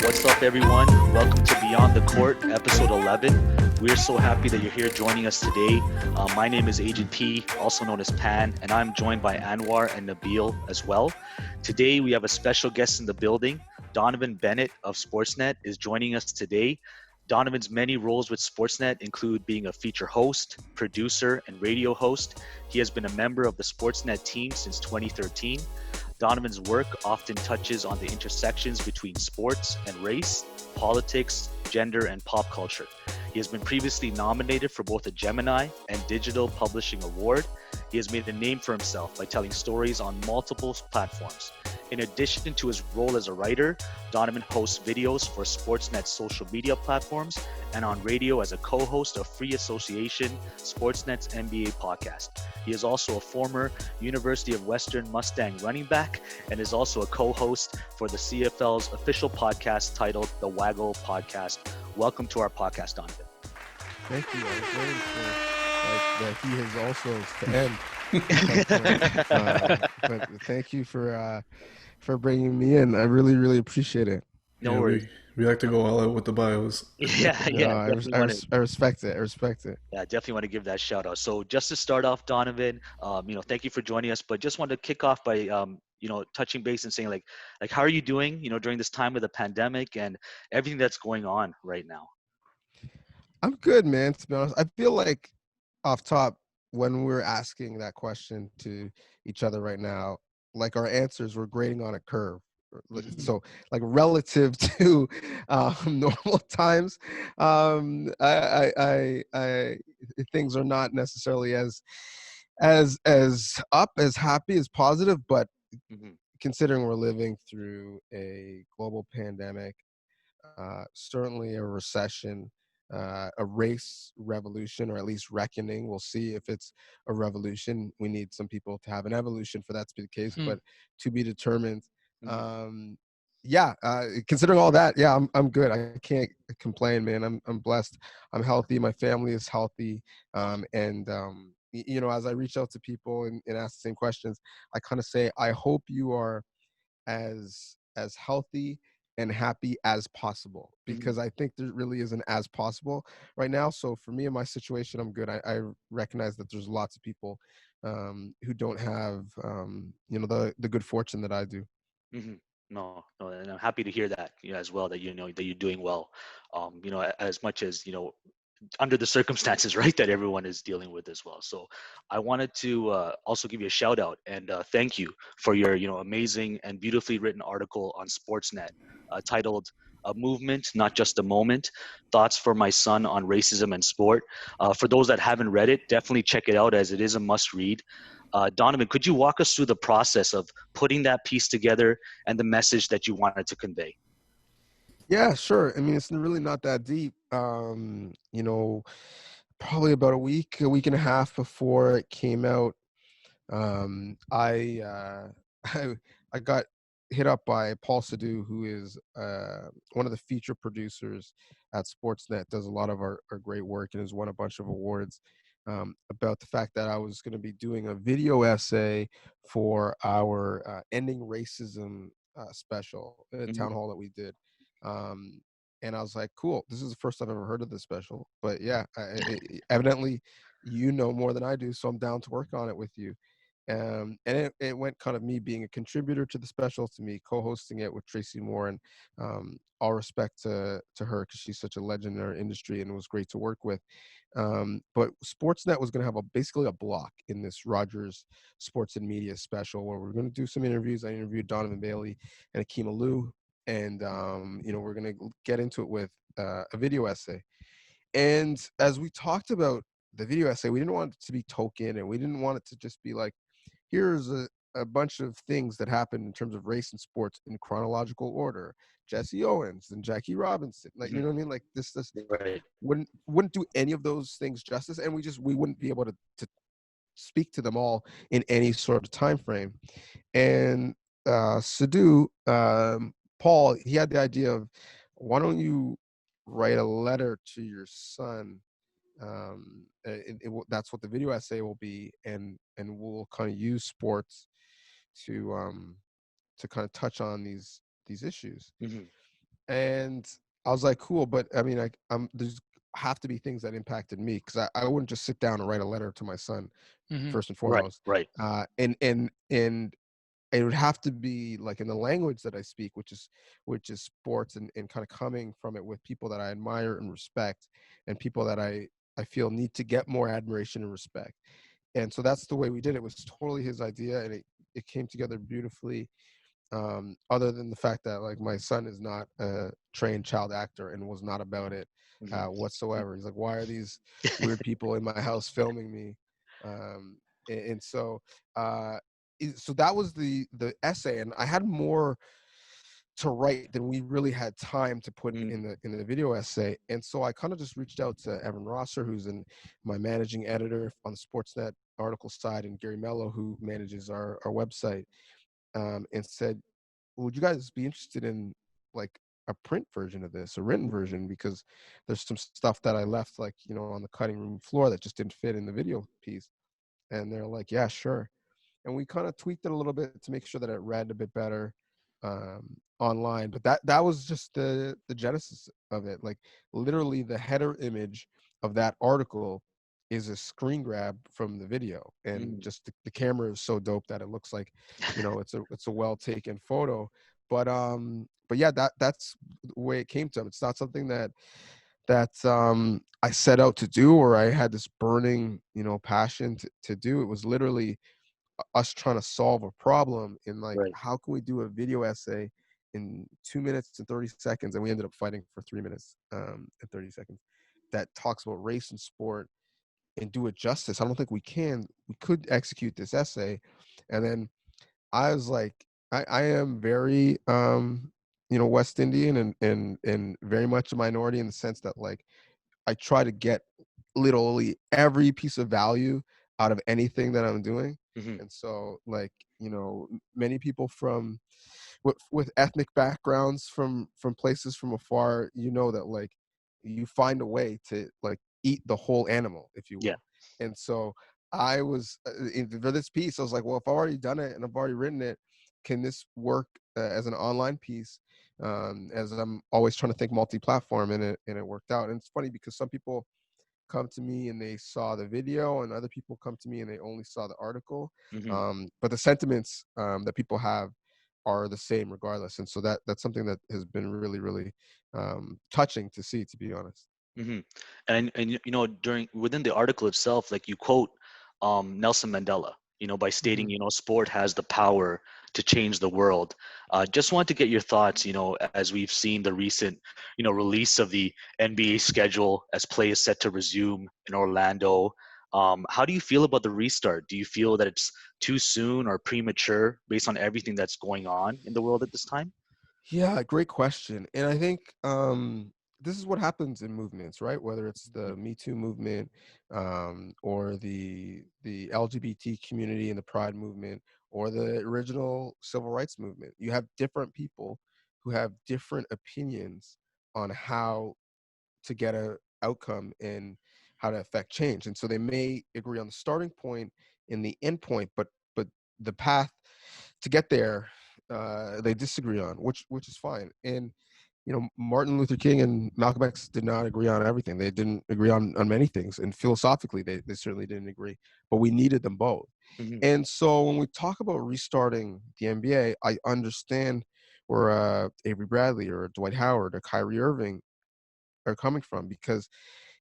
What's up, everyone? Welcome to Beyond the Court, episode 11. We're so happy that you're here joining us today. My name is Agent P, also known as Pan, and I'm joined by Anwar and Nabil as well. Today, we have a special guest in the building. Donnovan Bennett of Sportsnet is joining us today. Donovan's many roles with Sportsnet include being a feature host, producer, and radio host. He has been a member of the Sportsnet team since 2013. Donovan's work often touches on the intersections between sports and race, politics, gender, and pop culture. He has been previously nominated for both a Gemini and Digital Publishing Award. He has made a name for himself by telling stories on multiple platforms. In addition to his role as a writer, Donnovan hosts videos for Sportsnet's social media platforms and on radio as a co-host of Free Association, Sportsnet's NBA podcast. He is also a former University of Western Mustang running back and is also a co-host for the CFL's official podcast titled The Waggle Podcast. Welcome to our podcast, Donnovan. Thank you. I was waiting for that he has also to end. But thank you for bringing me in. I really, really appreciate it. No worries. We like to go all out with the bios. Yeah. I respect it. Yeah, definitely want to give that shout out. So just to start off, Donnovan, thank you for joining us. But just wanted to kick off by touching base and saying like how are you doing? During this time of the pandemic and everything that's going on right now. I'm good, man. To be honest, I feel like off top when we're asking that question to each other right now, like our answers were grading on a curve. So like relative to normal times, I things are not necessarily as up, as happy, as positive, but considering we're living through a global pandemic, certainly a recession, a race revolution, or at least reckoning. We'll see if it's a revolution. We need some people to have an evolution for that to be the case, but to be determined. Considering all that, I'm good. I can't complain, man. I'm blessed. I'm healthy. My family is healthy. As I reach out to people and ask the same questions, I kind of say, I hope you are as healthy and happy as possible, because I think there really isn't as possible right now. So for me in my situation, I'm good. I recognize that there's lots of people who don't have the good fortune that I do. No, and I'm happy to hear that as well, that that you're doing well. As much as under the circumstances, right, that everyone is dealing with as well. So I wanted to also give you a shout out and thank you for your amazing and beautifully written article on Sportsnet titled "A Movement, Not Just a Moment: Thoughts for My Son on Racism and Sport." For those that haven't read it, definitely check it out, as it is a must read. Donnovan, could you walk us through the process of putting that piece together and the message that you wanted to convey? Yeah, sure. I mean, it's really not that deep. Probably about a week and a half before it came out, I got hit up by Paul Sadu, who is one of the feature producers at Sportsnet, does a lot of our great work and has won a bunch of awards, about the fact that I was going to be doing a video essay for our Ending Racism special town hall that we did. And I was like, cool, this is the first I've ever heard of this special. But yeah, evidently you know more than I do, so I'm down to work on it with you. And it went kind of me being a contributor to the special, to me co-hosting it with Tracy Moore, and all respect to her, because she's such a legend in our industry and it was great to work with. But Sportsnet was going to have basically a block in this Rogers Sports and Media special where we're going to do some interviews. I interviewed Donovan Bailey and Akeem Alou, and we're going to get into it with a video essay. And as we talked about the video essay, we didn't want it to be token, and we didn't want it to just be like, here's a bunch of things that happened in terms of race and sports in chronological order. Jesse Owens and Jackie Robinson, like, you know what I mean? Like this Right. wouldn't do any of those things justice, and we wouldn't be able to speak to them all in any sort of time frame. And Sadhu, Paul, he had the idea of, why don't you write a letter to your son? That's what the video essay will be, and we'll kind of use sports to kind of touch on these issues. Hmm. And I was like, cool, but I mean, there's have to be things that impacted me, because I wouldn't just sit down and write a letter to my son Hmm. first and Right. foremost. Right. And it would have to be like in the language that I speak, which is sports, and kind of coming from it with people that I admire and respect, and people that I feel need to get more admiration and respect. And so that's the way we did it. It was totally his idea, and it came together beautifully. Other than the fact that, like, my son is not a trained child actor and was not about it Hmm. whatsoever. He's like, why are these weird people in my house filming me? And so so that was the essay, and I had more to write than we really had time to put Mm. in the video essay. And so I kind of just reached out to Evan Rosser, who's my managing editor on the Sportsnet article side, and Gary Mello, who manages our website, and said, would you guys be interested in, like, a print version of this, a written version, because there's some stuff that I left, like, on the cutting room floor that just didn't fit in the video piece. And they're like, yeah, sure. And we kind of tweaked it a little bit to make sure that it read a bit better online. But that was just the genesis of it. Like, literally the header image of that article is a screen grab from the video, and Mm. just the camera is so dope that it looks like, it's a well taken photo. But yeah, that's the way it came to him. It's not something that I set out to do, or I had this burning, passion to do. It was literally us trying to solve a problem in, like, Right. how can we do a video essay in 2 minutes and 30 seconds, and we ended up fighting for 3 minutes and 30 seconds, that talks about race and sport, and do it justice. I don't think we can. We could execute this essay. And then I was like, I am very West Indian, and very much a minority, in the sense that, like, I try to get literally every piece of value out of anything that I'm doing. Hmm. And so, like, many people from with ethnic backgrounds from places from afar, that, like, you find a way to, like, eat the whole animal, if you Yeah. will. And so I was for this piece, I was like, well, if I've already done it and I've already written it, can this work as an online piece? As I'm always trying to think multi-platform, and it worked out. And it's funny because some people come to me and they saw the video, and other people come to me and they only saw the article. Hmm. But the sentiments that people have are the same regardless. And so that's something that has been really, really touching to see, to be honest. Hmm. And during within the article itself, like, you quote Nelson Mandela, by stating, Mhm. sport has the power to change the world. Just want to get your thoughts, as we've seen the recent, release of the NBA schedule as play is set to resume in Orlando. How do you feel about the restart? Do you feel that it's too soon or premature based on everything that's going on in the world at this time? Yeah, great question. And I think this is what happens in movements, right? Whether it's the Me Too movement, or the LGBT community and the Pride movement, or the original civil rights movement. You have different people who have different opinions on how to get a outcome and how to affect change. And so they may agree on the starting point and the end point, but the path to get there, they disagree on, which is fine. And Martin Luther King and Malcolm X did not agree on everything. They didn't agree on many things, and philosophically they certainly didn't agree, but we needed them both. Hmm. And so when we talk about restarting the NBA, I understand where Avery Bradley or Dwight Howard or Kyrie Irving are coming from, because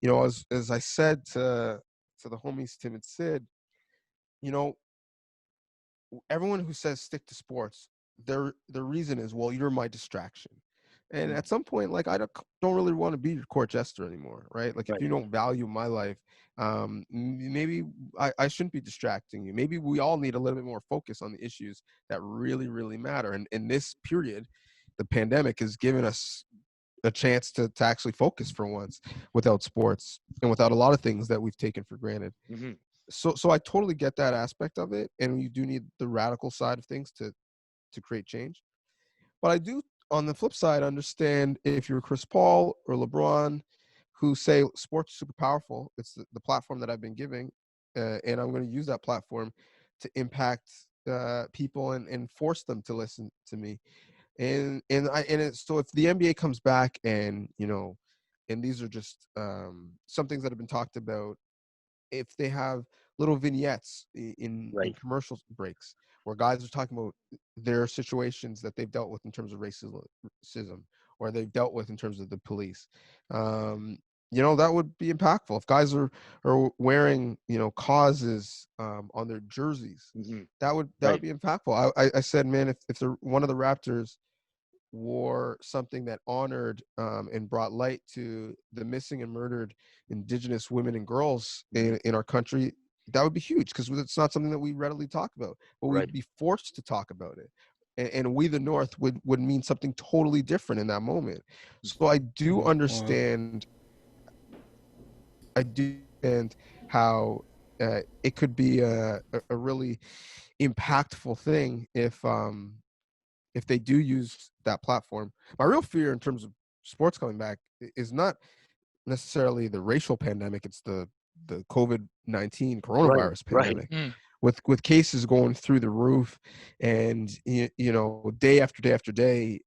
as I said to the homies Tim and Sid, you know everyone who says stick to sports, their reason is, well, you're my distraction. And Mhm. at some point, like, I don't really want to be your court jester anymore, right? Like, if Right. you don't value my life, maybe I shouldn't be distracting you. Maybe we all need a little bit more focus on the issues that really, really matter. And in this period, the pandemic has given us a chance to actually focus for once without sports and without a lot of things that we've taken for granted. Hmm. So I totally get that aspect of it, and you do need the radical side of things to create change. But I do, on the flip side, understand if you're Chris Paul or LeBron, who say sports is super powerful. It's the platform that I've been giving, and I'm going to use that platform to impact people and force them to listen to me. So if the NBA comes back and and these are just some things that have been talked about, if they have little vignettes in Right. commercial breaks where guys are talking about their situations that they've dealt with in terms of racism or they've dealt with in terms of the police, um, that would be impactful. If guys are wearing causes on their jerseys, Hmm. that would Right. be impactful. I said, man, if one of the Raptors wore something that honored and brought light to the missing and murdered Indigenous women and girls Hmm. in our country, that would be huge because it's not something that we readily talk about, but Right. we'd be forced to talk about it. And we, the North, would mean something totally different in that moment. So I do Wow. understand. I do understand how it could be a really impactful thing if they do use that platform. My real fear in terms of sports coming back is not necessarily the racial pandemic; it's the COVID-19 Right. coronavirus Right. pandemic, with cases going through the roof, and day after day after day.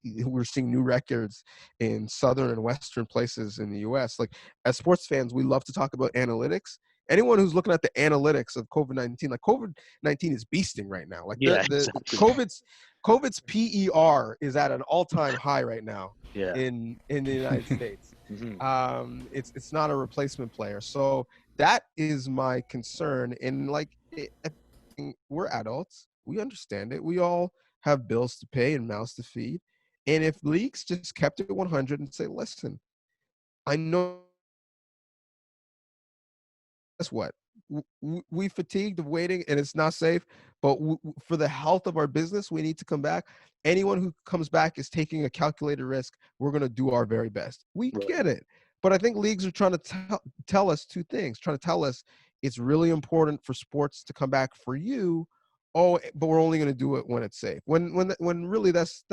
We're seeing new records in southern and western places in the US. Like, as sports fans, we love to talk about analytics. Anyone who's looking at the analytics of COVID-19, like, COVID-19 is beasting right now. Like, Yeah. the Exactly. COVID's PER is at an all-time high right now Yeah. in the United States. Hmm. It's not a replacement player. So that is my concern. And, like, we're adults. We understand it. We all have bills to pay and mouths to feed. And if leagues just kept it 100 and say, listen, I know, guess what? We fatigued of waiting and it's not safe, but for the health of our business, we need to come back. Anyone who comes back is taking a calculated risk. We're going to do our very best. We Right. get it. But I think leagues are trying to tell us two things, trying to tell us it's really important for sports to come back for you. Oh, but we're only going to do it when it's safe. When really that's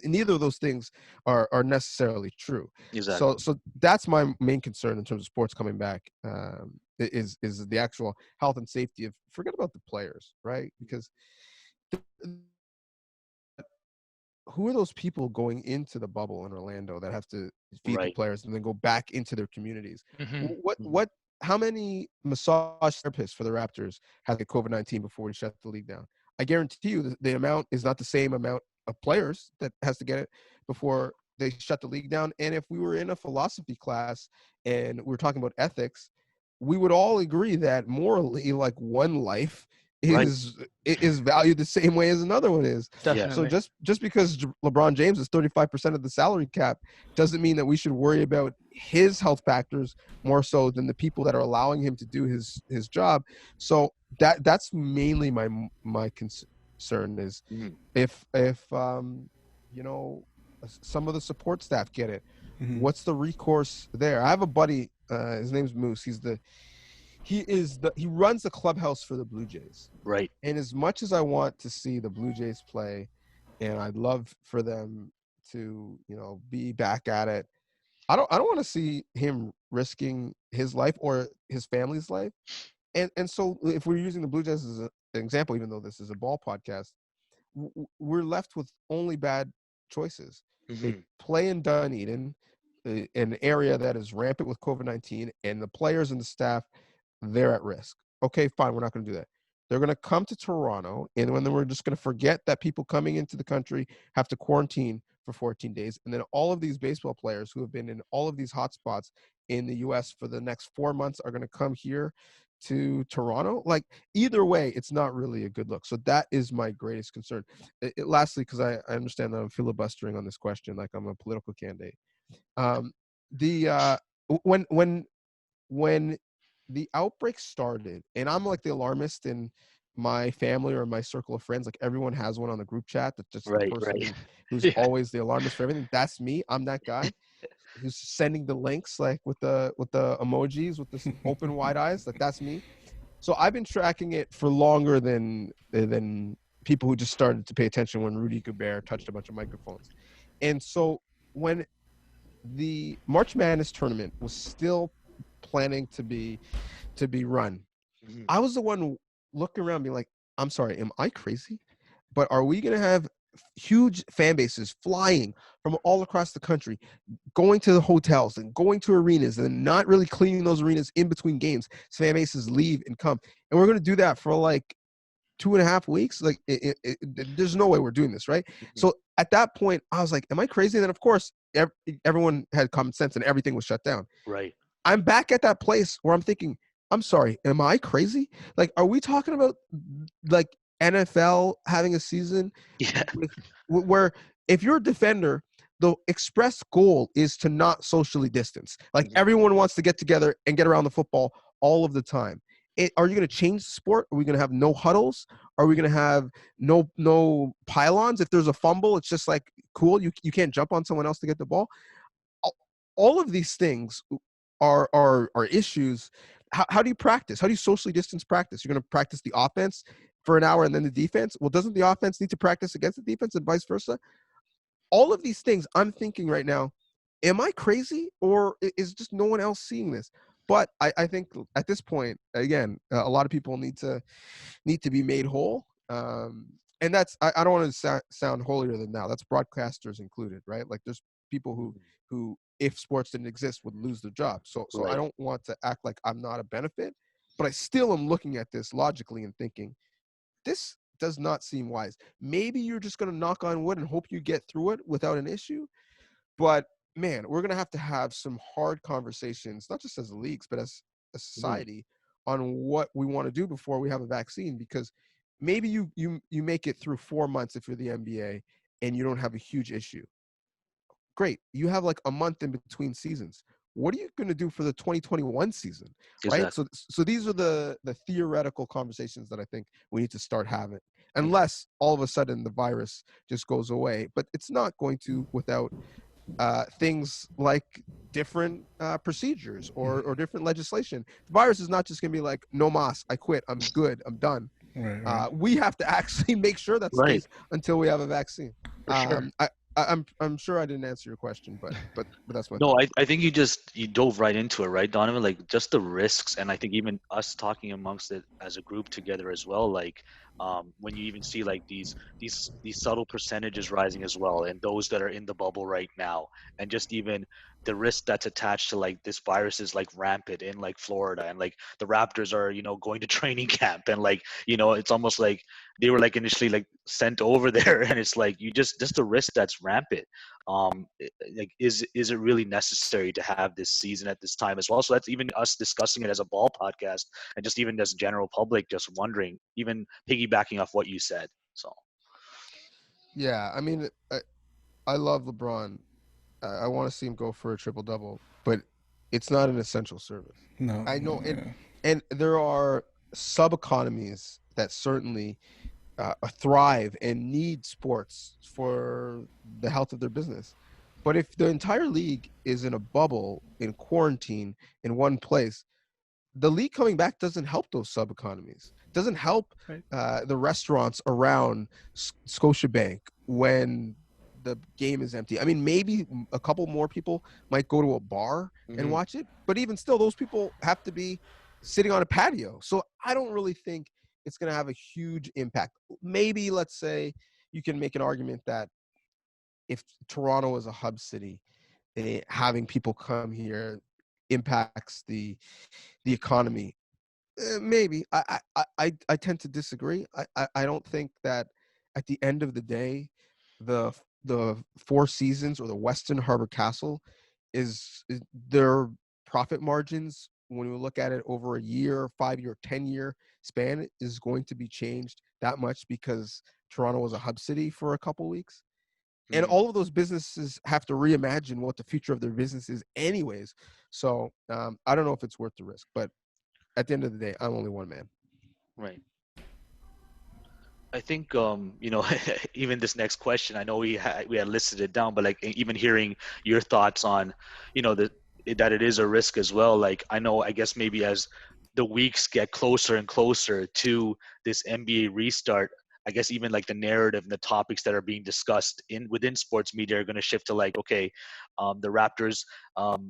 neither of those things are necessarily true. So Exactly. so that's my main concern in terms of sports coming back. Is the actual health and safety of, forget about the players, right? Because who are those people going into the bubble in Orlando that have to feed the Right. players and then go back into their communities? Hmm. Hmm. What how many massage therapists for the Raptors had the COVID-19 before we shut the league down? I guarantee you the amount is not the same amount of players that has to get it before they shut the league down. And if we were in a philosophy class and we were talking about ethics, we would all agree that morally, like, one life Right. is valued the same way as another one is. Yeah. So Definitely. just because LeBron James is 35% of the salary cap doesn't mean that we should worry about his health factors more so than the people that are allowing him to do his job. So that's mainly my concern is Hmm. if you know some of the support staff get it. Mhm. What's the recourse there? I have a buddy. His name's Moose. He runs the clubhouse for the Blue Jays. Right. And as much as I want to see the Blue Jays play, and I'd love for them to, be back at it, I don't want to see him risking his life or his family's life. And so if we're using the Blue Jays as an example, even though this is a ball podcast, we're left with only bad choices. They Hmm. play in Dunedin, an area that is rampant with COVID-19, and the players and the staff, they're at risk. Okay, fine, we're not going to do that. They're going to come to Toronto, and then we're just going to forget that people coming into the country have to quarantine for 14 days. And then all of these baseball players who have been in all of these hotspots in the U.S. for the next 4 months are going to come here to Toronto. Like either way, it's not really a good look. So that is my greatest concern. Lastly, because I understand that I'm filibustering on this question, like I'm a political candidate. Um, the when when the outbreak started, and I'm like the alarmist in my family or my circle of friends, like everyone has one on the group chat that's just the Right, person right. who's Yeah. always the alarmist for everything. That's me. I'm that guy who's sending the links like with the emojis with the open wide eyes. Like that's me. So I've been tracking it for longer than people who just started to pay attention when Rudy Gobert touched a bunch of microphones. And so when the March Madness tournament was still planning to be run, Mhm. I was the one looking around being like, I'm sorry, am I crazy? But are we going to have huge fan bases flying from all across the country, going to the hotels and going to arenas and not really cleaning those arenas in between games? So fan bases leave and come. And we're going to do that for like 2.5 weeks. Like there's no way we're doing this, right? Mhm. So at that point, I was like, am I crazy? And then of course, everyone had common sense and everything was shut down. Right. I'm back at that place where I'm thinking, I'm sorry, am I crazy? Like, are we talking about like NFL having a season Yeah. with where if you're a defender, the express goal is to not socially distance. Like Mhm. everyone wants to get together and get around the football all of the time. Are you going to change the sport? Are we going to have no huddles? Are we going to have no pylons? If there's a fumble, it's just like cool. You can't jump on someone else to get the ball. All of these things are issues. How do you practice? How do you socially distance practice? You're going to practice the offense for an hour and then the defense. Well, doesn't the offense need to practice against the defense and vice versa? All of these things I'm thinking right now, am I crazy or is just no one else seeing this? But I think at this point, again, a lot of people need to be made whole. And that's I don't want to sound holier than thou. That's broadcasters included, right? Like there's people Mhm. who if sports didn't exist would lose their job. So I Right. don't want to act like I'm not a benefit, but I still am looking at this logically and thinking this does not seem wise. Maybe you're just going to knock on wood and hope you get through it without an issue. But man, we're going to have some hard conversations, not just as leagues, but as a Mhm. society on what we want to do before we have a vaccine. Because maybe you make it through 4 months if you're the NBA and you don't have a huge issue. Great. You have like a month in between seasons. What are you going to do for the 2021 season? Right. Exactly. So these are the theoretical conversations that I think we need to start having, Mhm. unless all of a sudden the virus just goes away. But it's not going to without things like different procedures or different legislation. The virus is not just going to be like, no mas, I quit, I'm good, I'm done. Right, right. We have to actually make sure that's the Right. case until we have a vaccine. For sure. I'm sure I didn't answer your question, but that's my No, thought. I think you dove right into it, right, Donovan? Like just the risks, and I think even us talking amongst it as a group together as well. Like when you even see like these subtle percentages rising as well, and those that are in the bubble right now, and just even the risk that's attached to like this virus is like rampant in like Florida, and like the Raptors are going to training camp, and like it's almost like they were like initially like sent over there, and it's like you just the risk that's rampant. Like is it really necessary to have this season at this time as well? So that's even us discussing it as a ball podcast, and just even as general public just wondering, even piggybacking off what you said. So Yeah, I mean, I love LeBron. I want to see him go for a triple double, but it's not an essential service. No, I no, know, yeah. and there are sub economies that certainly thrive and need sports for the health of their business. But if the entire league is in a bubble, in quarantine, in one place, the league coming back doesn't help those sub economies. Doesn't help right. the restaurants around Scotiabank when the game is empty. I mean, maybe a couple more people might go to a bar and Hmm. watch it, but even still, those people have to be sitting on a patio. So I don't really think it's going to have a huge impact. Maybe let's say you can make an argument that if Toronto is a hub city, having people come here impacts the economy. Maybe I tend to disagree. I don't think that at the end of the day, the the Four Seasons or the Westin Harbor Castle is their profit margins when we look at it over a year, 5-year, 10-year span, is going to be changed that much because Toronto was a hub city for a couple weeks. And Mhm. all of those businesses have to reimagine what the future of their business is anyways. So I don't know if it's worth the risk, but at the end of the day, I'm only one man. Right. I think even this next question, I know we had listed it down, but like even hearing your thoughts on, that it is a risk as well. Like I guess maybe as the weeks get closer and closer to this NBA restart, I guess even like the narrative and the topics that are being discussed within sports media are going to shift to like, okay, the Raptors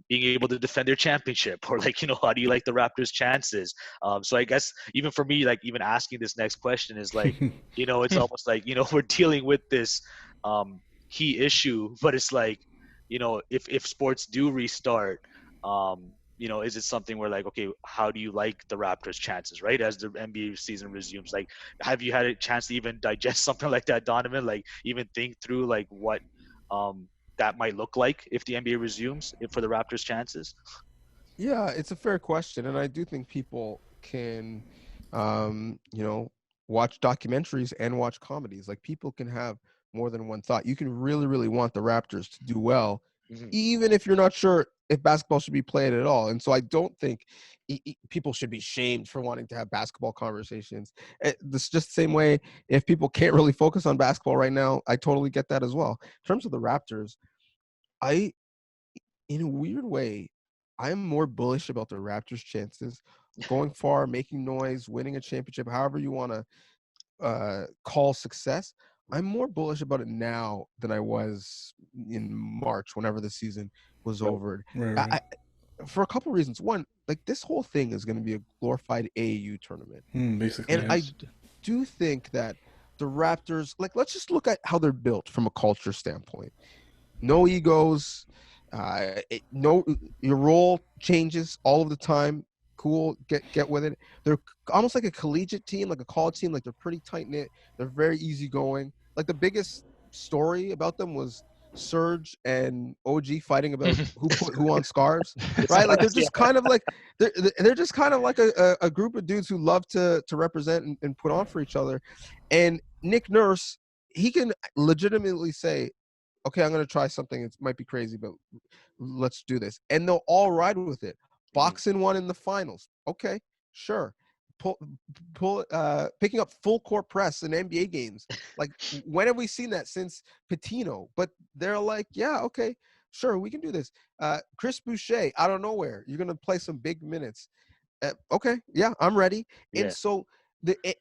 being able to defend their championship, or like, how do you like the Raptors' chances? So I guess even for me, like even asking this next question is like, it's almost like, we're dealing with this key issue, but it's like, if sports do restart, is it something where like, okay, how do you like the Raptors' chances, right? As the NBA season resumes, like, have you had a chance to even digest something like that, Donovan? Like, even think through like what um, that might look like if the NBA resumes for the Raptors' chances? Yeah, it's a fair question, and I do think people can, you know, watch documentaries and watch comedies. Like people can have more than one thought. You can really, really want the Raptors to do well, Hmm. even if you're not sure if basketball should be played at all. And so I don't think people should be shamed for wanting to have basketball conversations. This just the same way if people can't really focus on basketball right now, I totally get that as well. In terms of the Raptors, I in a weird way, I'm more bullish about the Raptors' chances going far, making noise, winning a championship, however you want to call success. I'm more bullish about it now than I was in March, whenever the season was Right. over. Right, I, right. I, for a couple of reasons. One, like this whole thing is going to be a glorified AAU tournament, Basically, and I yes. do think that the Raptors, like, let's just look at how they're built from a culture standpoint. No egos. No, your role changes all of the time. Cool, get with it. They're almost like a collegiate team, like a college team. Like they're pretty tight knit. They're very easygoing. Like the biggest story about them was Serge and OG fighting about who put who on scarves, The right? Like they're stars, yeah. just kind of like they're just kind of like a group of dudes who love to represent and put on for each other. And Nick Nurse, he can legitimately say, okay, I'm going to try something. It might be crazy, but let's do this. And they'll all ride with it. Mhm. Boxing one in the finals. Okay, sure. Pull, picking up full court press in NBA games. Like, when have we seen that since Patino? But they're like, yeah, okay, sure, we can do this. Chris Boucher, out of nowhere, you're going to play some big minutes. Okay, yeah, I'm ready. And Yeah. so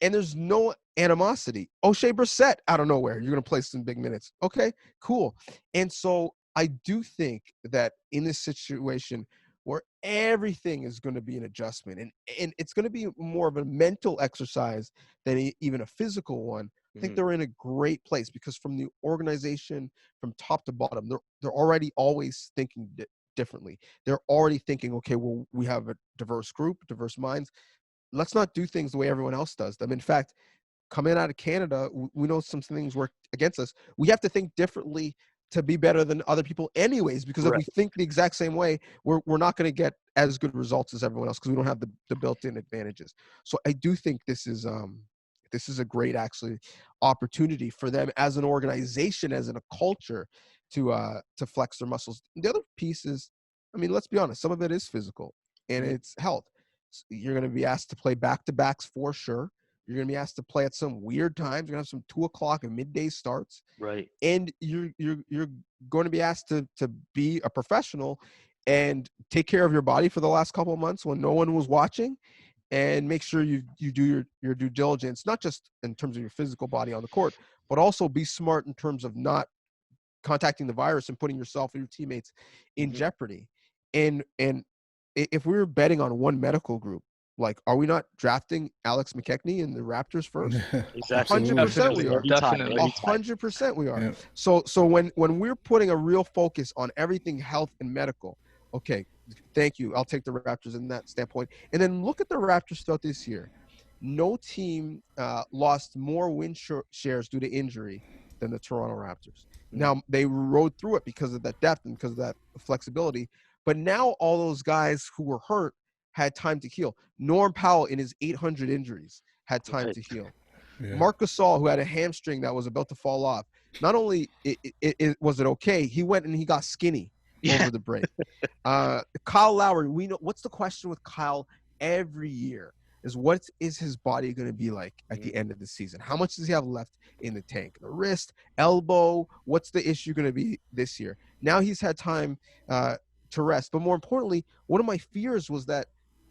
and there's no animosity. O'Shea Brissett out of nowhere, you're gonna play some big minutes. Okay, cool. And so I do think that in this situation where everything is going to be an adjustment, and it's going to be more of a mental exercise than even a physical one. I think Hmm. they're in a great place because from the organization, from top to bottom, they're already always thinking differently. They're already thinking, okay, well, we have a diverse group, diverse minds. Let's not do things the way everyone else does them. In fact, coming out of Canada, we know some things work against us. We have to think differently to be better than other people anyways, because if Right. we think the exact same way, we're not going to get as good results as everyone else because we don't have the built-in advantages. So I do think this is a great actually opportunity for them as an organization, as in a culture, to flex their muscles. The other piece is, I mean, let's be honest, some of it is physical and Mhm. it's health. You're going to be asked to play back-to-backs for sure. You're going to be asked to play at some weird times. You're going to have some 2 o'clock and midday starts, Right. and you're going to be asked to be a professional and take care of your body for the last couple of months when no one was watching, and make sure you do your due diligence, not just in terms of your physical body on the court, but also be smart in terms of not contacting the virus and putting yourself and your teammates in Hmm. jeopardy. And if we were betting on one medical group, like, are we not drafting Alex McKechnie in the Raptors first? A Exactly. hundred Absolutely. percent we Definitely, are. Every time. A definitely. Every time. 100% we are. Yeah. So when we're putting a real focus on everything health and medical, okay, thank you. I'll take the Raptors in that standpoint. And then look at the Raptors throughout this year. No team lost more win shares due to injury than the Toronto Raptors. Mhm. Now they rode through it because of that depth and because of that flexibility. But now all those guys who were hurt had time to heal. Norm Powell in his 800 injuries had time Right. to heal. Yeah. Marc Gasol, who had a hamstring that was about to fall off, not only was it okay, he went and he got skinny Yeah. over the break. Kyle Lowry, we know what's the question with Kyle every year is what is his body going to be like at the end of the season? How much does he have left in the tank? The wrist, elbow, what's the issue going to be this year? Now he's had time to rest. But more importantly, one of my fears was that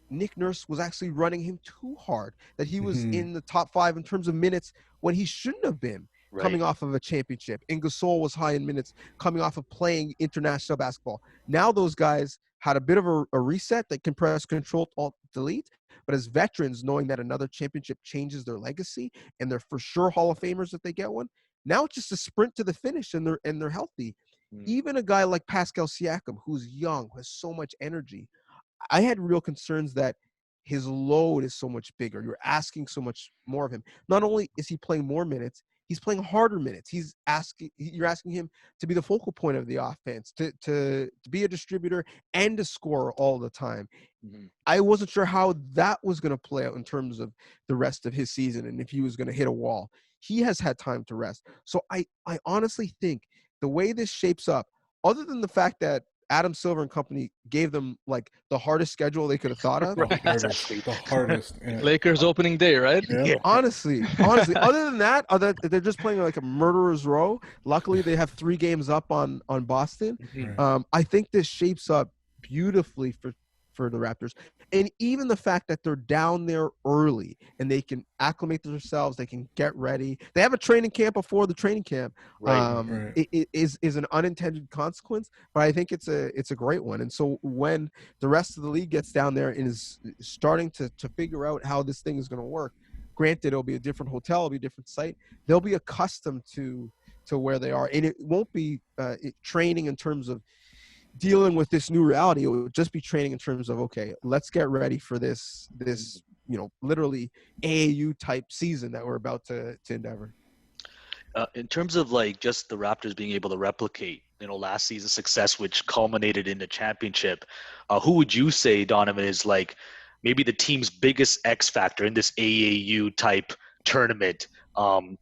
Nick Nurse was actually running him too hard, that he was in the top 5 in terms of minutes when he shouldn't have been coming Right. off of a championship. And Gasol was high in minutes coming off of playing international basketball. Now those guys had a bit of a reset. They can press Control Alt Delete, but as veterans, knowing that another championship changes their legacy and they're for sure Hall of Famers if they get one, now it's just a sprint to the finish and they're healthy. Even a guy like Pascal Siakam, who's young, who has so much energy, I had real concerns that his load is so much bigger. You're asking so much more of him. Not only is he playing more minutes, he's playing harder minutes. You're asking him to be the focal point of the offense, to be a distributor and a scorer all the time. I wasn't sure how that was going to play out in terms of the rest of his season and if he was going to hit a wall. He has had time to rest. So I honestly think the way this shapes up, other than the fact that Adam Silver and company gave them like the hardest schedule they could have thought of. Right. Hardest, the hardest. Yeah. Lakers opening day, right? Yeah. Honestly, other than that, they're just playing like a murderer's row. Luckily, they have 3 games up on Boston. Right. I think this shapes up beautifully for the Raptors. And even the fact that they're down there early and they can acclimate themselves, they can get ready. They have a training camp before the training camp. Right. It is an unintended consequence, but I think it's a great one. And so when the rest of the league gets down there and is starting to figure out how this thing is going to work, granted, it'll be a different hotel, it'll be a different site. They'll be accustomed to where they are, and it won't be training in terms of dealing with this new reality. It would just be training in terms of, okay, let's get ready for this literally AAU type season that we're about to endeavor. In terms of like just the Raptors being able to replicate, last season's success, which culminated in the championship, who would you say, Donovan, is like maybe the team's biggest X factor in this AAU type tournament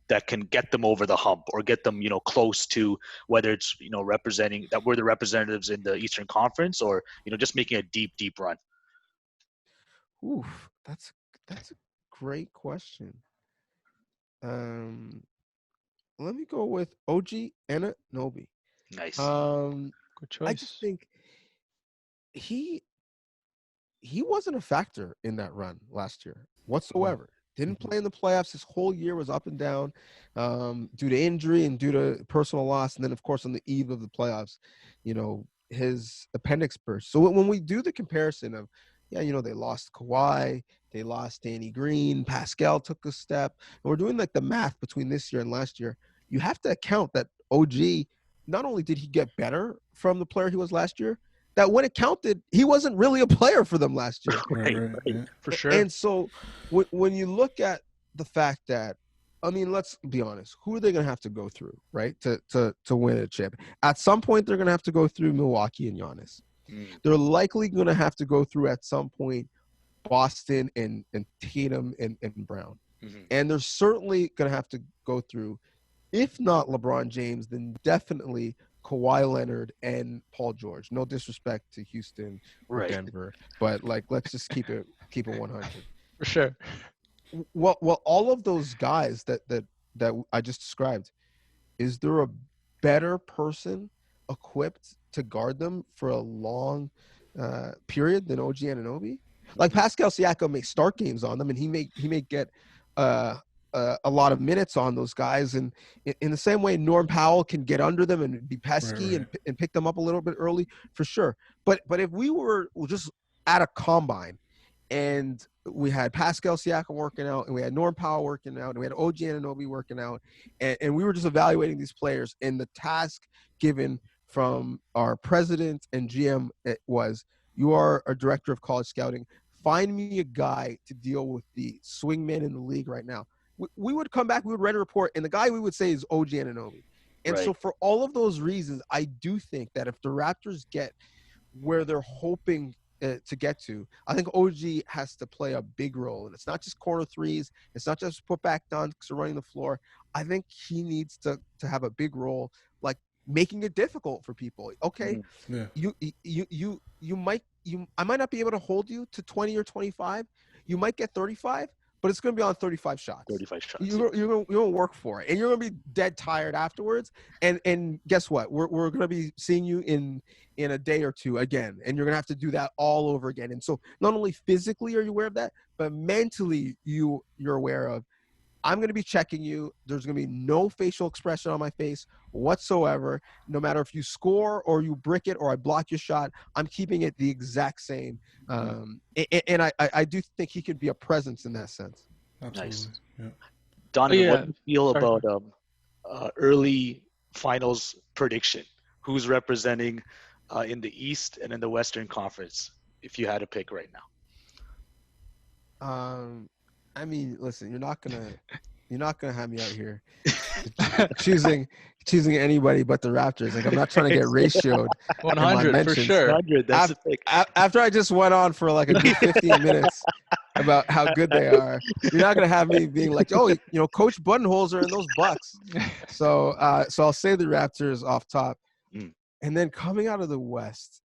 that can get them over the hump or get them, close to whether it's, representing that we're the representatives in the Eastern Conference or, just making a deep, deep run? Oof, that's a great question. Let me go with OG Anunoby. Nice. Good choice. I just think he wasn't a factor in that run last year whatsoever. Didn't play in the playoffs. His whole year was up and down due to injury and due to personal loss. And then, of course, on the eve of the playoffs, his appendix burst. So when we do the comparison of, they lost Kawhi, they lost Danny Green, Pascal took a step. And we're doing like the math between this year and last year. You have to account that OG, not only did he get better from the player he was last year, that when it counted, he wasn't really a player for them last year. Right. Yeah. For sure. And so when you look at the fact that, let's be honest, who are they going to have to go through, right, to win a chip? At some point, they're going to have to go through Milwaukee and Giannis. They're likely going to have to go through at some point Boston and Tatum and Brown. And they're certainly going to have to go through, if not LeBron James, then definitely Kawhi Leonard and Paul George. No disrespect to Houston or Denver, but let's just keep it 100. For sure. Well, all of those guys that I just described, is there a better person equipped to guard them for a long period than OG Anunoby? Like Pascal Siakam may start games on them, and he may get a lot of minutes on those guys, and in the same way Norm Powell can get under them and be pesky and pick them up a little bit early, for sure. But if we were just at a combine and we had Pascal Siakam working out and we had Norm Powell working out and we had OG Anunoby working out, and we were just evaluating these players, and the task given from our president and GM was, you are a director of college scouting, find me a guy to deal with the swingman in the league right now. We would come back, we would write a report, and the guy we would say is OG Anunoby. And so for all of those reasons, I do think that if the Raptors get where they're hoping to get to. I think OG has to play a big role, and it's not just corner threes. It's not just put back dunks or running the floor. I think he needs to have a big role, like making it difficult for people. Okay, Yeah. I might not be able to hold you to 20 or 25. You might get 35, but it's going to be on 35 shots. 35 shots. You're going to work for it, and you're going to be dead tired afterwards. And guess what? We're going to be seeing you in a day or two again, and you're going to have to do that all over again. And so not only physically are you aware of that, but mentally you're aware of, I'm going to be checking you. There's going to be no facial expression on my face whatsoever. No matter if you score or you brick it or I block your shot, I'm keeping it the exact same. And I do think he could be a presence in that sense. Absolutely. Nice. Yeah. Donovan, what do you feel about early finals prediction? Who's representing in the East and in the Western Conference, if you had to pick right now? I mean, listen, you're not gonna have me out here choosing anybody but the Raptors. Like, I'm not trying to get ratioed. 100 for sure. 100, that's the pick. After I just went on for like a good 15 minutes about how good they are, you're not gonna have me being like, oh, Coach Budenholzer and those Bucks. So I'll say the Raptors off top, and then coming out of the West,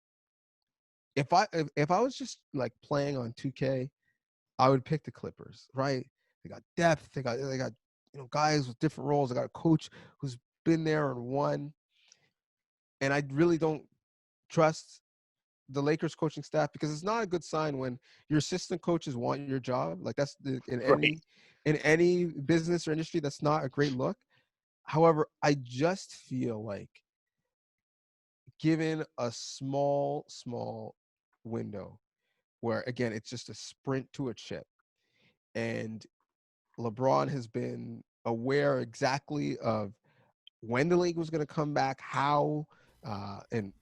if I was just like playing on 2K, I would pick the Clippers, right? They got depth. They got guys with different roles. They got a coach who's been there and won. And I really don't trust the Lakers coaching staff, because it's not a good sign when your assistant coaches want your job. Like, that's in any business or industry, that's not a great look. However, I just feel like, given a small window where, again, it's just a sprint to a chip, and LeBron has been aware exactly of when the league was going to come back, how, and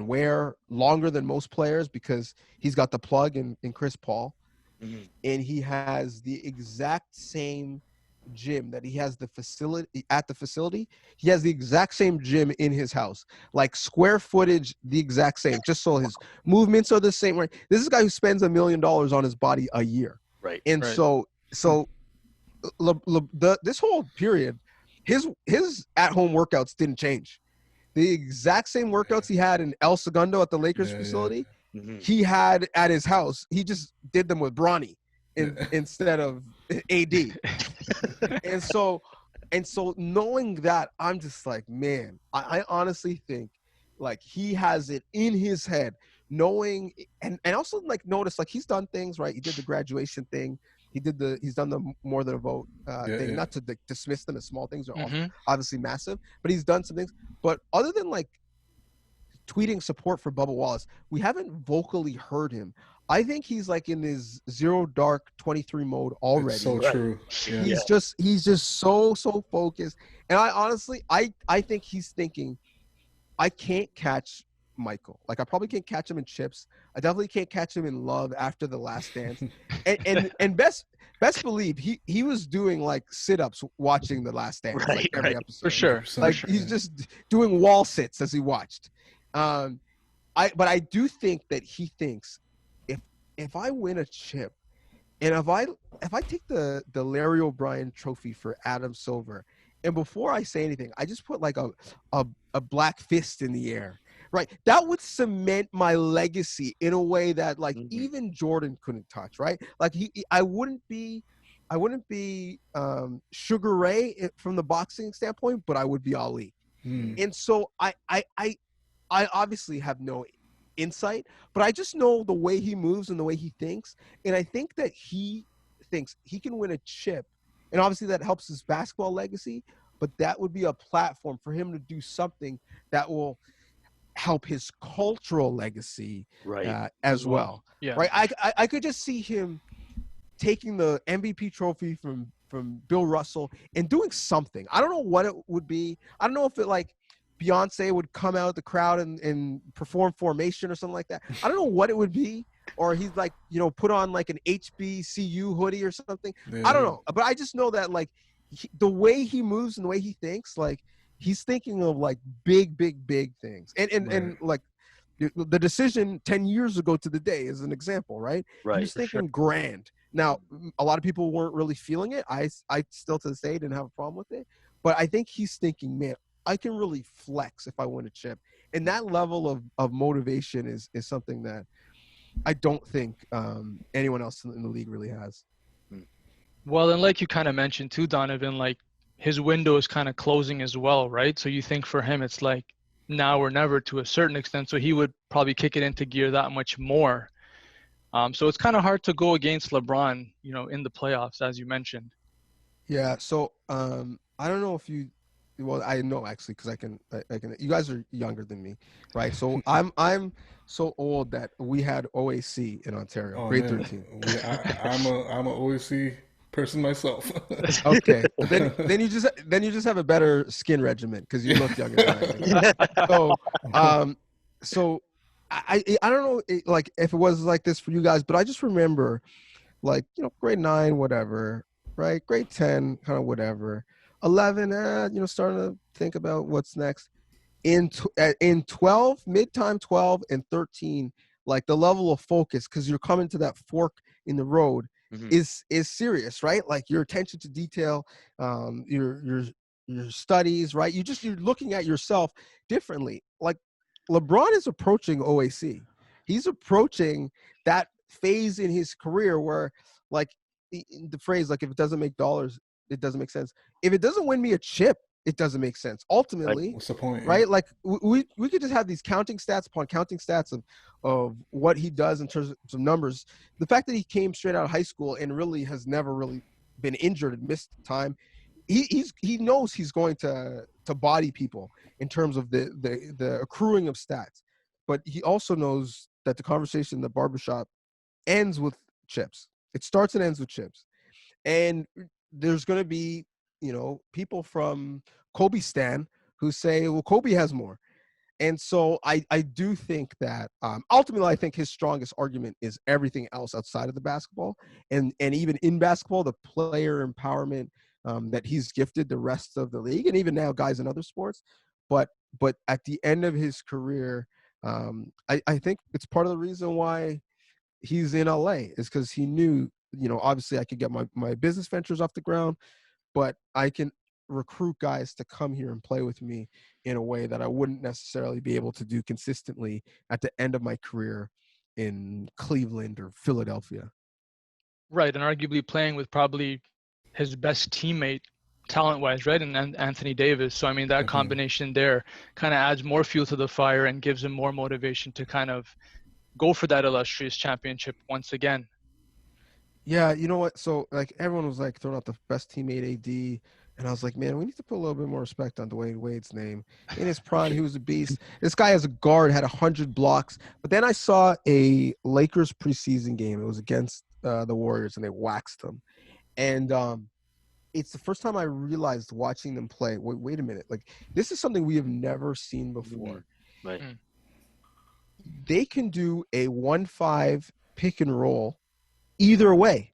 where, longer than most players, because he's got the plug in Chris Paul, and he has the exact same gym that he has the facility. He has the exact same gym in his house, like square footage, the exact same, just so his movements are the same. Right? This is a guy who spends $1 million on his body a year. Right. And right. so this whole period, his at-home workouts didn't change. The exact same workouts he had in El Segundo at the Lakers facility, he had at his house. He just did them with Bronny instead of AD. and so knowing that, I'm just like, man, I honestly think, like, he has it in his head, knowing, and also, like, notice, like, he's done things, right? He did the graduation thing. He's done the more than a vote thing. Yeah. Not to dismiss them as small things, are obviously massive, but he's done some things. But other than, like, tweeting support for Bubba Wallace, we haven't vocally heard him. I think he's like in his zero dark 23 mode already. It's so true. Yeah. He's just so focused. And I honestly, I think he's thinking, I can't catch Michael. Like, I probably can't catch him in chips. I definitely can't catch him in love after the last dance. and best believe he was doing like sit-ups watching the last dance, like every episode. For sure. Like, he's just doing wall sits as he watched. But I do think that he thinks, if I win a chip, and if I take the Larry O'Brien trophy for Adam Silver, and before I say anything, I just put like a black fist in the air, right? That would cement my legacy in a way that, like, even Jordan couldn't touch, right? Like, I wouldn't be Sugar Ray from the boxing standpoint, but I would be Ali. And so I obviously have no insight, but I just know the way he moves and the way he thinks, and I think that he thinks he can win a chip, and obviously that helps his basketball legacy, but that would be a platform for him to do something that will help his cultural legacy, as well. Yeah. Right. I could just see him taking the MVP trophy from Bill Russell and doing something. I don't know what it would be. I don't know if it, like, Beyonce would come out of the crowd and perform Formation or something like that. I don't know what it would be. Or he's like, put on like an HBCU hoodie or something. Yeah. I don't know. But I just know that, like, the way he moves and the way he thinks, like, he's thinking of like big things. And like, the decision 10 years ago to the day is an example, right? He Right. was thinking grand. Now, a lot of people weren't really feeling it. I still to this day didn't have a problem with it. But I think he's thinking, man, I can really flex if I win a chip. And that level of motivation is something that I don't think anyone else in the league really has. Well, and like you kind of mentioned too, Donovan, like his window is kind of closing as well, right? So you think for him it's like now or never to a certain extent. So he would probably kick it into gear that much more. So it's kind of hard to go against LeBron, in the playoffs, as you mentioned. Yeah. So I don't know if you. Well, I know actually because I can. You guys are younger than me, right? So I'm so old that we had OAC in Ontario, grade 13. I'm a OAC person myself. Okay, but then you just have a better skin regimen because you look younger than I do. So I don't know like if it was like this for you guys, but I just remember like grade 9 whatever, right? Grade 10 kind of whatever. 11 starting to think about what's next. In 12 mid-time 12 and 13, like the level of focus because you're coming to that fork in the road is serious, right? Like your attention to detail, your studies, right? You're looking at yourself differently. Like LeBron is approaching OAC. He's approaching that phase in his career where like the phrase like if it doesn't make dollars, it doesn't make sense. If it doesn't win me a chip, it doesn't make sense. Ultimately, what's the point? Right? Like we could just have these counting stats upon counting stats of what he does in terms of numbers. The fact that he came straight out of high school and really has never really been injured and missed time, he knows he's going to body people in terms of the accruing of stats. But he also knows that the conversation in the barbershop ends with chips. It starts and ends with chips. And there's going to be, people from Kobe stan who say, well, Kobe has more. And so I do think that ultimately I think his strongest argument is everything else outside of the basketball. And even in basketball, the player empowerment that he's gifted the rest of the league and even now guys in other sports. But at the end of his career, I think it's part of the reason why he's in LA is because he knew, obviously I could get my business ventures off the ground, but I can recruit guys to come here and play with me in a way that I wouldn't necessarily be able to do consistently at the end of my career in Cleveland or Philadelphia. Right, and arguably playing with probably his best teammate talent-wise, right, and Anthony Davis. So, I mean, that combination there kind of adds more fuel to the fire and gives him more motivation to kind of go for that illustrious championship once again. Yeah, you know what? So, like, everyone was, like, throwing out the best teammate AD, and I was like, man, we need to put a little bit more respect on Dwayne Wade's name. In his prime, he was a beast. This guy as a guard had 100 blocks. But then I saw a Lakers preseason game. It was against the Warriors, and they waxed them. And it's the first time I realized watching them play, wait a minute. Like, this is something we have never seen before. Right. They can do a 1-5 pick and roll either way.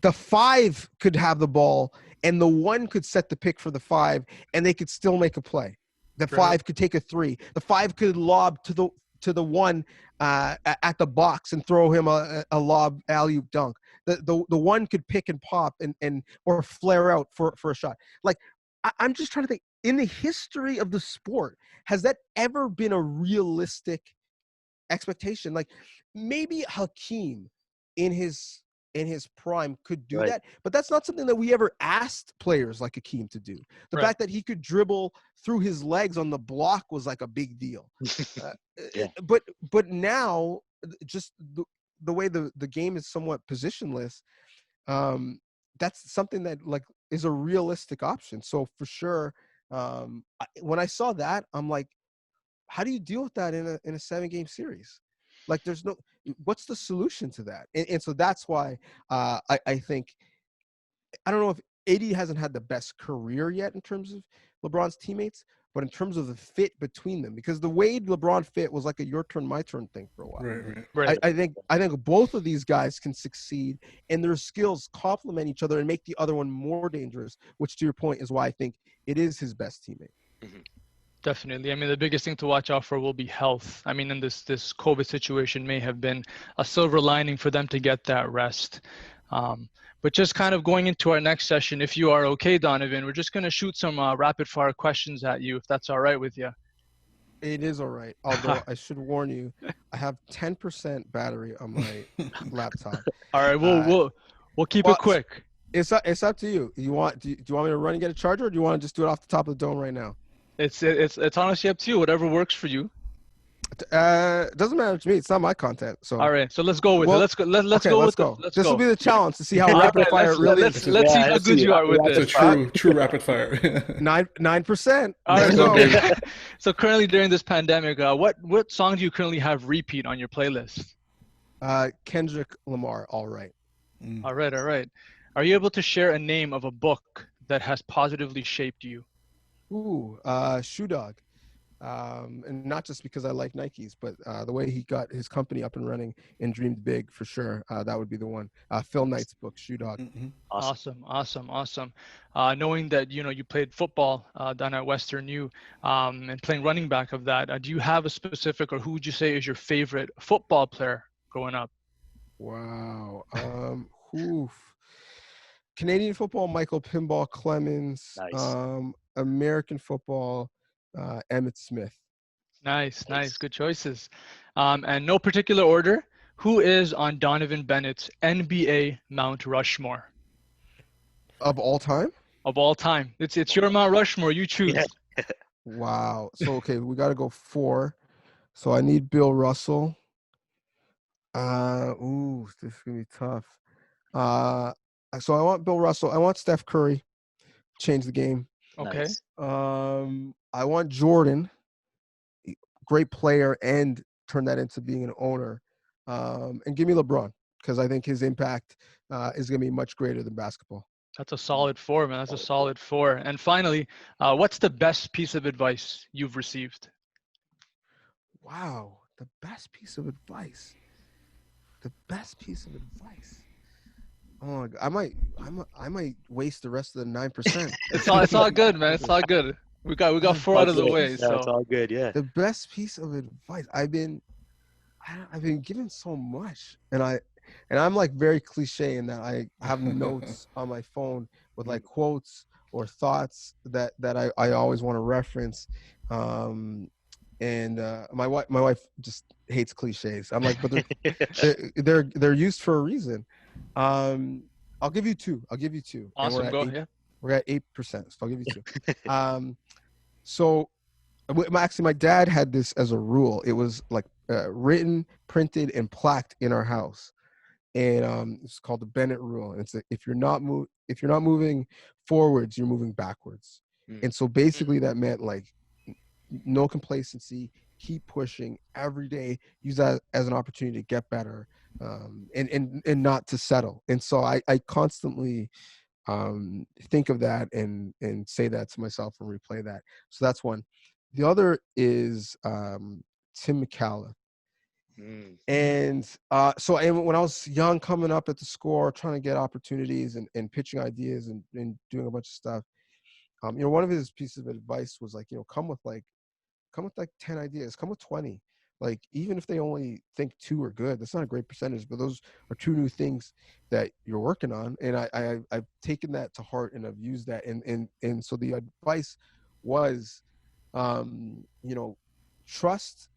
The 5 could have the ball and the 1 could set the pick for the 5 and they could still make a play. The 5 could take a 3. The 5 could lob to the 1 at the box and throw him a lob alley-oop dunk. The 1 could pick and pop and or flare out for a shot. Like I'm just trying to think, in the history of the sport, has that ever been a realistic expectation? Like maybe Hakeem in his prime could do that, but that's not something that we ever asked players like Hakeem to do. The fact that he could dribble through his legs on the block was like a big deal. But now just the way the game is somewhat positionless, that's something that like is a realistic option. So for sure, when I saw that, I'm like, how do you deal with that in a 7-game series? Like there's no, what's the solution to that? And so that's why I think, I don't know if AD hasn't had the best career yet in terms of LeBron's teammates, but in terms of the fit between them, because the Wade LeBron fit was like a your turn, my turn thing for a while. Right. I think both of these guys can succeed and their skills complement each other and make the other one more dangerous, which to your point is why I think it is his best teammate. Definitely. I mean, the biggest thing to watch out for will be health. I mean, in this COVID situation may have been a silver lining for them to get that rest. But just kind of going into our next session, if you are okay, Donovan, we're just going to shoot some rapid fire questions at you, if that's all right with you. It is all right. Although I should warn you, I have 10% battery on my laptop. All right, we'll keep it quick. It's up to you. Do you want me to run and get a charger, or do you want to just do it off the top of the dome right now? It's honestly up to you. Whatever works for you. It doesn't matter to me. It's not my content. So all right, so let's go with it. Let's go. Let's go. This will be the challenge to see how rapid fire it really is. Let's see how good you are with this. It's a true rapid fire. 9%. All right, go. So currently during this pandemic, what song do you currently have repeat on your playlist? Kendrick Lamar. All right. All right. Are you able to share a name of a book that has positively shaped you? Ooh, Shoe Dog. And not just because I like Nikes, but the way he got his company up and running and dreamed big, for sure. That would be the one. Phil Knight's book, Shoe Dog. Mm-hmm. Awesome. Knowing that you played football down at Western U, and playing running back of that, do you have a specific, or who would you say is your favorite football player growing up? Wow. Canadian football, Michael Pinball Clemens. Nice. American football, Emmitt Smith. Nice. Good choices. And no particular order, who is on Donnovan Bennett's NBA Mount Rushmore? Of all time? Of all time. It's your Mount Rushmore. You choose. Yeah. Wow. So, okay, we got to go 4. So I need Bill Russell. This is going to be tough. So I want Bill Russell. I want Steph Curry. Change the game. Okay. Nice. I want Jordan, great player, and turn that into being an owner. And give me LeBron, because I think his impact is going to be much greater than basketball. That's a solid 4, man. That's a solid 4. And finally, what's the best piece of advice you've received? Wow, the best piece of advice. The best piece of advice. Oh, I might waste the rest of the 9%. It's all good, man. It's all good. We got 4 out of the way. Yeah, it's all good. Yeah. The best piece of advice. I've been given so much, and I'm like very cliche in that I have notes on my phone with like quotes or thoughts that I always want to reference. And my wife just hates cliches. I'm like, but they're used for a reason. I'll give you 2. Awesome. Go ahead. We're at 8%, so I'll give you 2. So actually, my dad had this as a rule. It was like written, printed, and plaqued in our house, and it's called the Bennett Rule. And it's if you're not moving forwards, you're moving backwards. And so basically, that meant like no complacency, keep pushing every day, use that as an opportunity to get better, and not to settle. And so I constantly think of that and say that to myself and replay that. So that's one. The other is Tim McCallum. And so when I was young, coming up at the Score, trying to get opportunities and pitching ideas and doing a bunch of stuff, one of his pieces of advice was like, come with 10 ideas, come with 20. Like, even if they only think 2 are good, that's not a great percentage, but those are 2 new things that you're working on. And I've taken that to heart, and I've used that. And so the advice was, trust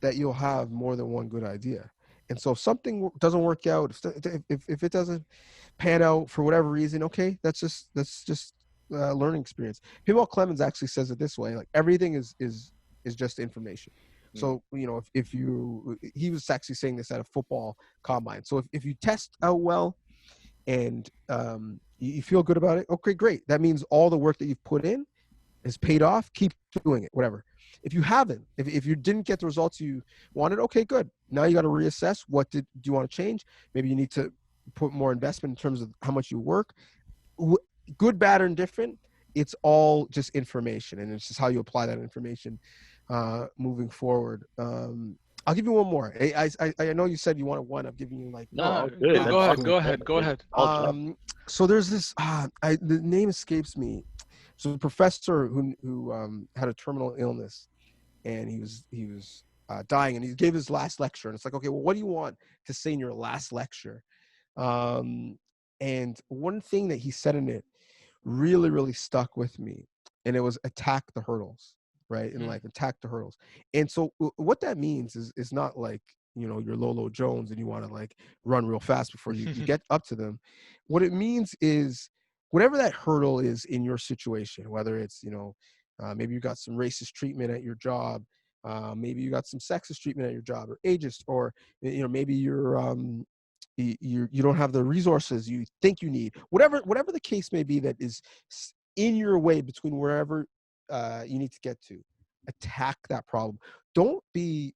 that you'll have more than one good idea. And so if something doesn't work out, if it doesn't pan out for whatever reason, okay, that's just learning experience. Pinball Clemens actually says it this way: like, everything is just information. So, he was actually saying this at a football combine. So if you test out well and you feel good about it, okay, great. That means all the work that you've put in has paid off. Keep doing it, whatever. If you haven't, if you didn't get the results you wanted, okay, good. Now you got to reassess. What do you want to change? Maybe you need to put more investment in terms of how much you work. Good, bad, or indifferent, it's all just information, and it's just how you apply that information moving forward. I'll give you one more. I know you said you wanted one. I'm giving you like no. Go ahead. So there's this. The name escapes me. So the professor who had a terminal illness, and he was dying, and he gave his last lecture, and it's like, okay, well, what do you want to say in your last lecture? And one thing that he said in it really, really stuck with me, and it was attack the hurdles, right? In life, attack the hurdles. And so what that means is not like, you're Lolo Jones and you want to like run real fast before you get up to them. What it means is whatever that hurdle is in your situation, whether it's, maybe you got some racist treatment at your job, maybe you got some sexist treatment at your job, or ageist, or, maybe you don't have the resources you think you need, whatever the case may be that is in your way between wherever you need to get to. Attack that problem. Don't be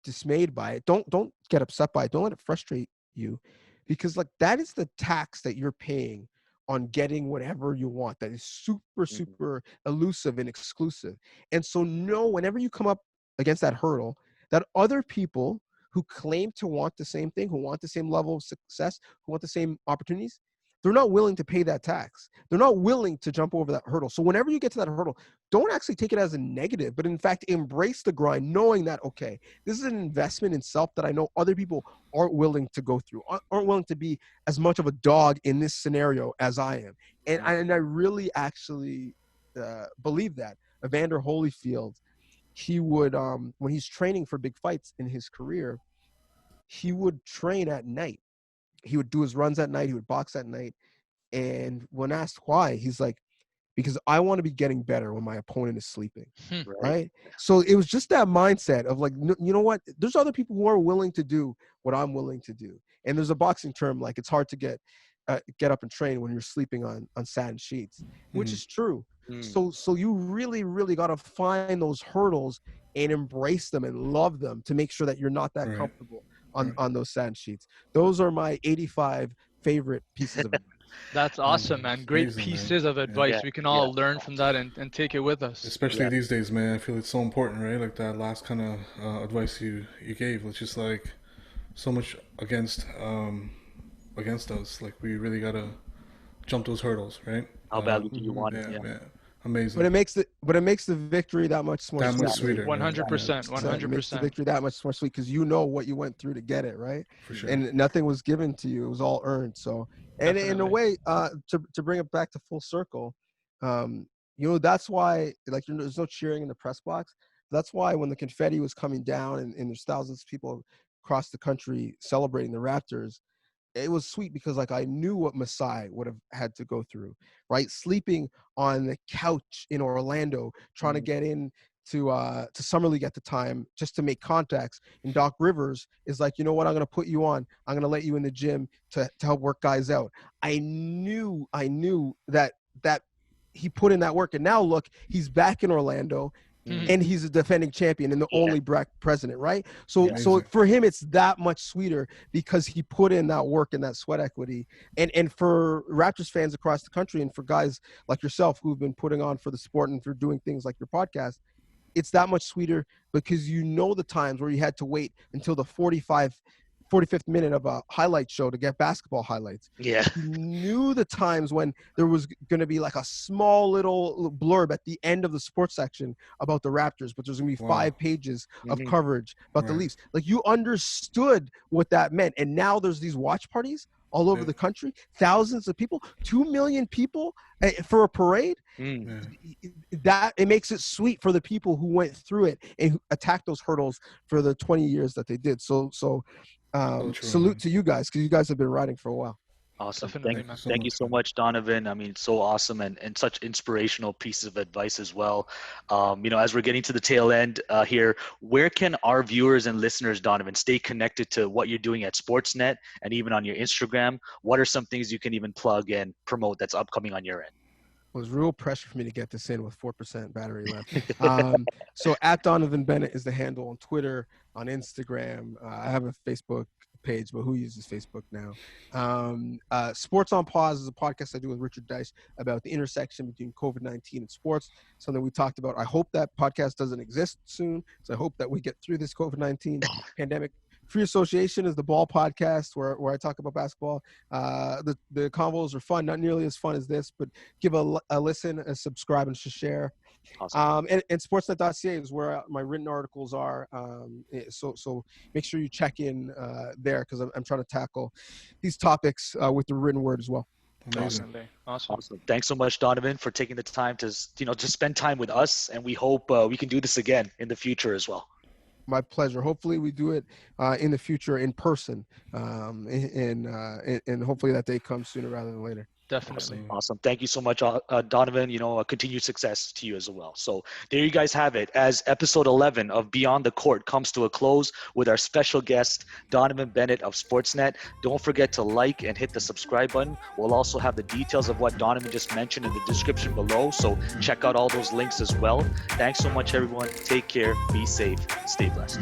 dismayed by it. Don't get upset by it. Don't let it frustrate you, because like that is the tax that you're paying on getting whatever you want that is super elusive and exclusive. And so whenever you come up against that hurdle, that other people who claim to want the same thing, who want the same level of success, who want the same opportunities, they're not willing to pay that tax. They're not willing to jump over that hurdle. So whenever you get to that hurdle, don't actually take it as a negative, but in fact, embrace the grind, knowing that, okay, this is an investment in self that I know other people aren't willing to go through, aren't willing to be as much of a dog in this scenario as I am. And I really actually believe that. Evander Holyfield, he would, when he's training for big fights in his career, he would train at night. He would do his runs at night. He would box at night. And when asked why, he's like, because I want to be getting better when my opponent is sleeping. Right? So it was just that mindset of like, you know what? There's other people who are willing to do what I'm willing to do. And there's a boxing term, like it's hard to get up and train when you're sleeping on satin sheets, which is true. So you really, really got to find those hurdles and embrace them and love them to make sure that you're not that comfortable on those satin sheets. Those are my 85 favorite pieces of advice. That's awesome, man. Great amazing, pieces man. of advice. Yeah. We can all learn from that and take it with us. Especially these days, man. I feel it's so important, right? Like that last kind of advice you gave. It's just like so much against us. Like we really gotta jump those hurdles, right? How badly do you want it? Yeah, Yeah. man. Amazing. But it makes the victory that much more That much sweet. sweeter. 100%. It makes the 100%. victory that much more sweet because you know what you went through to get it, right? For sure. And nothing was given to you; it was all earned. So, and in a way, to bring it back to full circle, that's why like there's no cheering in the press box. That's why when the confetti was coming down and there's thousands of people across the country celebrating the Raptors, it was sweet because like I knew what Masai would have had to go through, right? Sleeping on the couch in Orlando, trying to get in to Summer League at the time just to make contacts. And Doc Rivers is like, you know what? I'm going to put you on. I'm going to let you in the gym to help work guys out. I knew that he put in that work. And now look, he's back in Orlando. And he's a defending champion and the only black president, right? So for him, it's that much sweeter because he put in that work and that sweat equity. And for Raptors fans across the country and for guys like yourself who've been putting on for the sport and for doing things like your podcast, it's that much sweeter because you know the times where you had to wait until the 45th minute of a highlight show to get basketball highlights. Yeah. You knew the times when there was going to be like a small little blurb at the end of the sports section about the Raptors, but there's going to be 5 pages of coverage about the Leafs. Like you understood what that meant. And now there's these watch parties all over the country, thousands of people, 2 million people for a parade. That it makes it sweet for the people who went through it and who attacked those hurdles for the 20 years that they did. So salute to you guys because you guys have been riding for a while. Awesome. Definitely, Thank you so much, Donnovan. I mean, so awesome and such inspirational pieces of advice as well. As we're getting to the tail end here, where can our viewers and listeners, Donnovan, stay connected to what you're doing at Sportsnet and even on your Instagram? What are some things you can even plug and promote that's upcoming on your end? It was real pressure for me to get this in with 4% battery left. So at Donnovan Bennett is the handle on Twitter, on Instagram. I have a Facebook page, but who uses Facebook now? Sports on Pause is a podcast I do with Richard Dice about the intersection between COVID-19 and sports, something we talked about. I hope that podcast doesn't exist soon, so I hope that we get through this COVID-19 pandemic Free Association is the ball podcast where I talk about basketball. The convos are fun, not nearly as fun as this, but give a listen, a subscribe, and share. Awesome. And sportsnet.ca is where my written articles are. So make sure you check in there, because I'm trying to tackle these topics with the written word as well. Amazing. Awesome. Thanks so much, Donnovan, for taking the time to just spend time with us, and we hope we can do this again in the future as well. My pleasure. Hopefully we do it in the future in person, and hopefully that day comes sooner rather than later. Definitely. Awesome. Thank you so much, Donnovan. Continued success to you as well. So there you guys have it, as episode 11 of Beyond the Court comes to a close with our special guest, Donnovan Bennett of Sportsnet. Don't forget to like and hit the subscribe button. We'll also have the details of what Donnovan just mentioned in the description below. So check out all those links as well. Thanks so much, everyone. Take care. Be safe. Stay blessed.